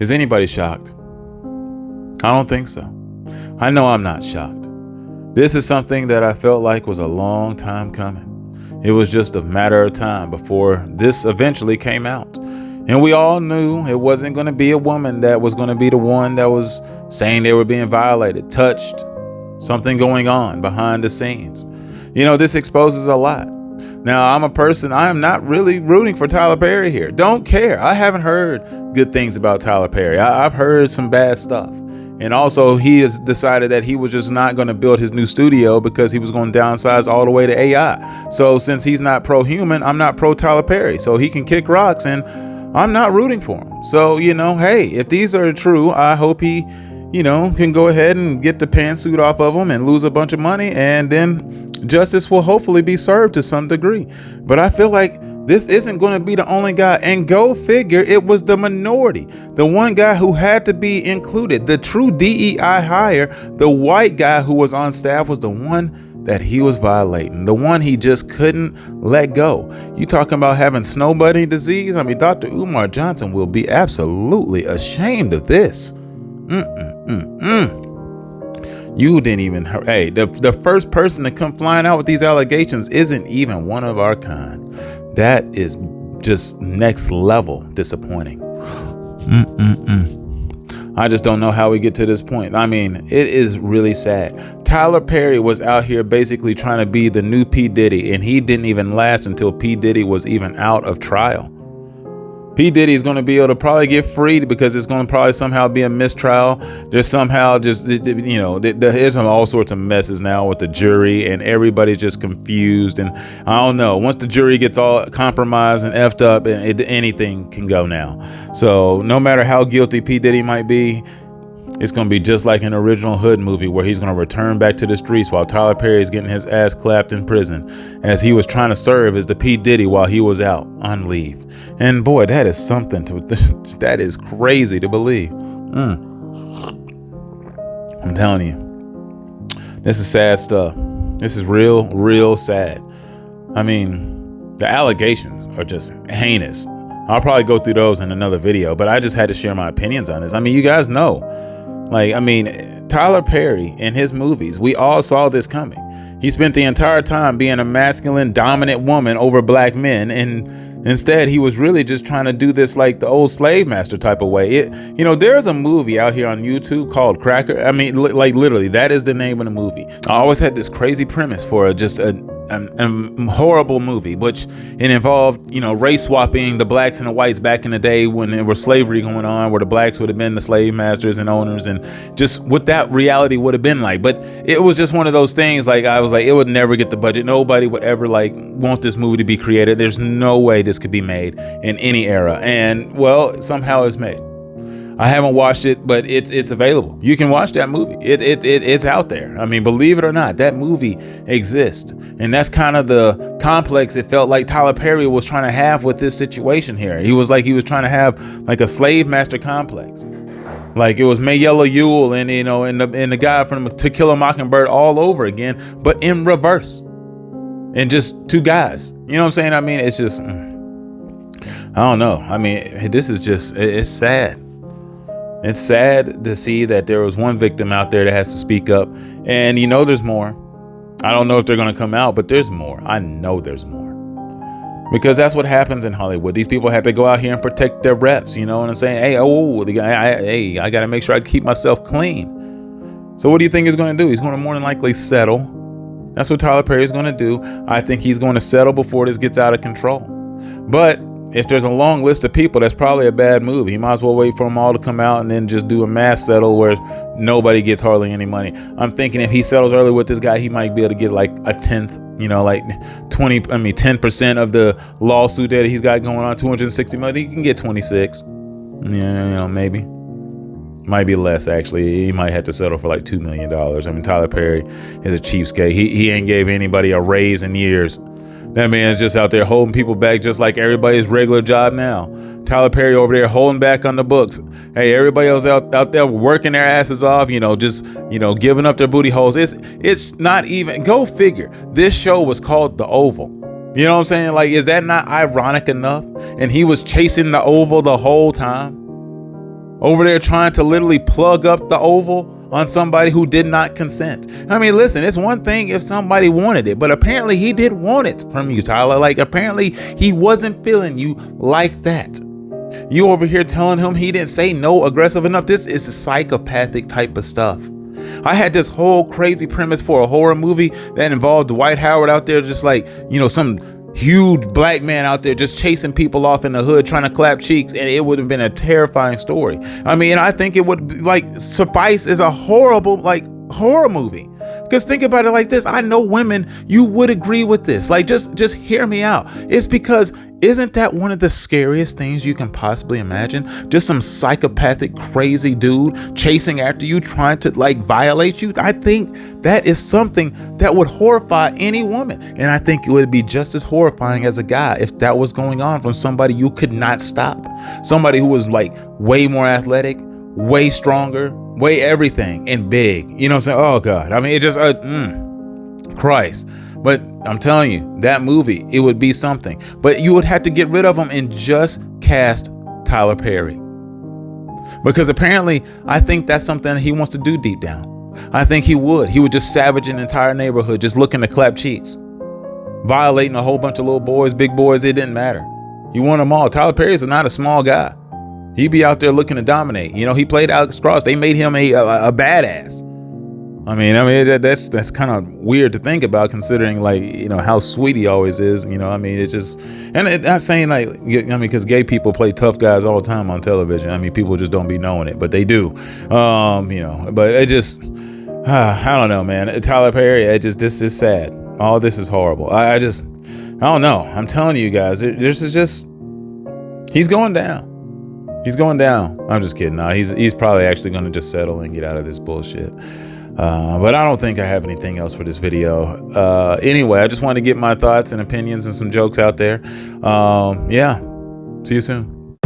Is anybody shocked? I don't think so. I know I'm not shocked. This is something that I felt like was a long time coming. It was just a matter of time before this eventually came out. And we all knew it wasn't going to be a woman that was going to be the one that was saying they were being violated, touched, something going on behind the scenes. This exposes a lot. Now, I'm a person, I am not really rooting for Tyler Perry here. Don't care. I haven't heard good things about Tyler Perry. I've heard some bad stuff. And also, he has decided that he was just not going to build his new studio because he was going to downsize all the way to AI. So since he's not pro-human, I'm not pro-Tyler Perry. So he can kick rocks and I'm not rooting for him. So, hey, if these are true, I hope he, can go ahead and get the pantsuit off of him and lose a bunch of money. And then justice will hopefully be served to some degree. But I feel like this isn't going to be the only guy. And go figure, it was the minority. The one guy who had to be included, the true DEI hire, the white guy who was on staff was the one that he was violating, the one he just couldn't let go. You talking about having snow bunny disease? I mean, Dr. Umar Johnson will be absolutely ashamed of this. You didn't even, hey, the first person to come flying out with these allegations isn't even one of our kind. That is just next level disappointing. I just don't know how we get to this point. I mean, it is really sad. Tyler Perry was out here basically trying to be the new P. Diddy, and he didn't even last until P. Diddy was even out of trial. P. Diddy is going to be able to probably get freed because it's going to probably somehow be a mistrial. There's somehow just, there's all sorts of messes now with the jury and everybody's just confused. And I don't know, once the jury gets all compromised and effed up, anything can go now. So no matter how guilty P. Diddy might be, it's going to be just like an original Hood movie where he's going to return back to the streets while Tyler Perry is getting his ass clapped in prison as he was trying to serve as the P. Diddy while he was out on leave. And boy, that is something that is crazy to believe. I'm telling you, this is sad stuff. This is real sad. I mean, the allegations are just heinous. I'll probably go through those in another video, but I just had to share my opinions on this. I mean, you guys know, Tyler Perry in his movies, we all saw this coming. He spent the entire time being a masculine, dominant woman over black men, and instead he was really just trying to do this like the old slave master type of way. There's a movie out here on YouTube called Cracker. I mean, literally, that is the name of the movie. I always had this crazy premise for just a horrible movie, which it involved, race swapping the blacks and the whites back in the day when there was slavery going on, where the blacks would have been the slave masters and owners, and just what that reality would have been like. But it was just one of those things, I was like, it would never get the budget. Nobody would ever want this movie to be created. There's no way this could be made in any era. And well, somehow it's made. I haven't watched it, but it's available. You can watch that movie. It's out there. I mean, believe it or not, that movie exists. And that's kind of the complex it felt like Tyler Perry was trying to have with this situation here. He was trying to have a slave master complex. Like it was Mayella Ewell and and the guy from To Kill a Mockingbird all over again, but in reverse. And just two guys. You know what I'm saying? I mean, it's just, I don't know. I mean, this is just, it's sad. It's sad to see that there was one victim out there that has to speak up. And there's more. I don't know if they're going to come out, but there's more. I know there's more. Because that's what happens in Hollywood. These people have to go out here and protect their reps. You know what I'm saying? Hey, I got to make sure I keep myself clean. So what do you think he's going to do? He's going to more than likely settle. That's what Tyler Perry is going to do. I think he's going to settle before this gets out of control. But if there's a long list of people, that's probably a bad move. He might as well wait for them all to come out and then just do a mass settle where nobody gets hardly any money. I'm thinking if he settles early with this guy, he might be able to get like a tenth, 10% of the lawsuit that he's got going on, 260 million. He can get 26. Maybe. Might be less, actually. He might have to settle for like $2 million. I mean, Tyler Perry is a cheapskate. He ain't gave anybody a raise in years. That man's just out there holding people back just like everybody's regular job now. Tyler Perry over there holding back on the books. Hey, everybody else out there working their asses off, giving up their booty holes. It's not even, go figure. This show was called The Oval. You know what I'm saying? Like, is that not ironic enough? And he was chasing the Oval the whole time. over there trying to literally plug up the oval on somebody who did not consent. I mean, listen, it's one thing if somebody wanted it, but apparently he did want it from you, Tyler. Like, apparently he wasn't feeling you like that. You over here telling him he didn't say no aggressive enough. This is a psychopathic type of stuff. I had this whole crazy premise for a horror movie that involved Dwight Howard out there, just like, you know, some huge black man out there just chasing people off in the hood trying to clap cheeks, and it would have been a terrifying story. I mean, I think it would like suffice as a horrible like horror movie. Because think about it like this. I know women, you would agree with this. Like, just hear me out. It's because isn't that one of the scariest things you can possibly imagine? Just some psychopathic, crazy dude chasing after you, trying to like violate you. I think that is something that would horrify any woman. And I think it would be just as horrifying as a guy if that was going on from somebody you could not stop. Somebody who was like way more athletic, way stronger, way everything, and big. You know what I'm saying? Oh God. I mean, it just Christ. But I'm telling you, that movie, it would be something. But you would have to get rid of him and just cast Tyler Perry. Because apparently, I think that's something he wants to do deep down. I think he would. He would just savage an entire neighborhood just looking to clap cheeks. Violating a whole bunch of little boys, big boys, it didn't matter. He won them all. Tyler Perry is not a small guy. He'd be out there looking to dominate. You know, he played Alex Cross. They made him a badass. I mean, that's kind of weird to think about, considering, like, you know, how sweet he always is. You know, I mean, it's just, and it, not saying like, I mean, because gay people play tough guys all the time on television. I mean, people just don't be knowing it, but they do. You know, but it just, I don't know, man. Tyler Perry, this is sad. All this is horrible. I don't know. I'm telling you guys, this is just, he's going down. He's going down. I'm just kidding. No, he's probably actually going to just settle and get out of this bullshit. But I don't think I have anything else for this video. Anyway, I just wanted to get my thoughts and opinions and some jokes out there. Yeah. See you soon.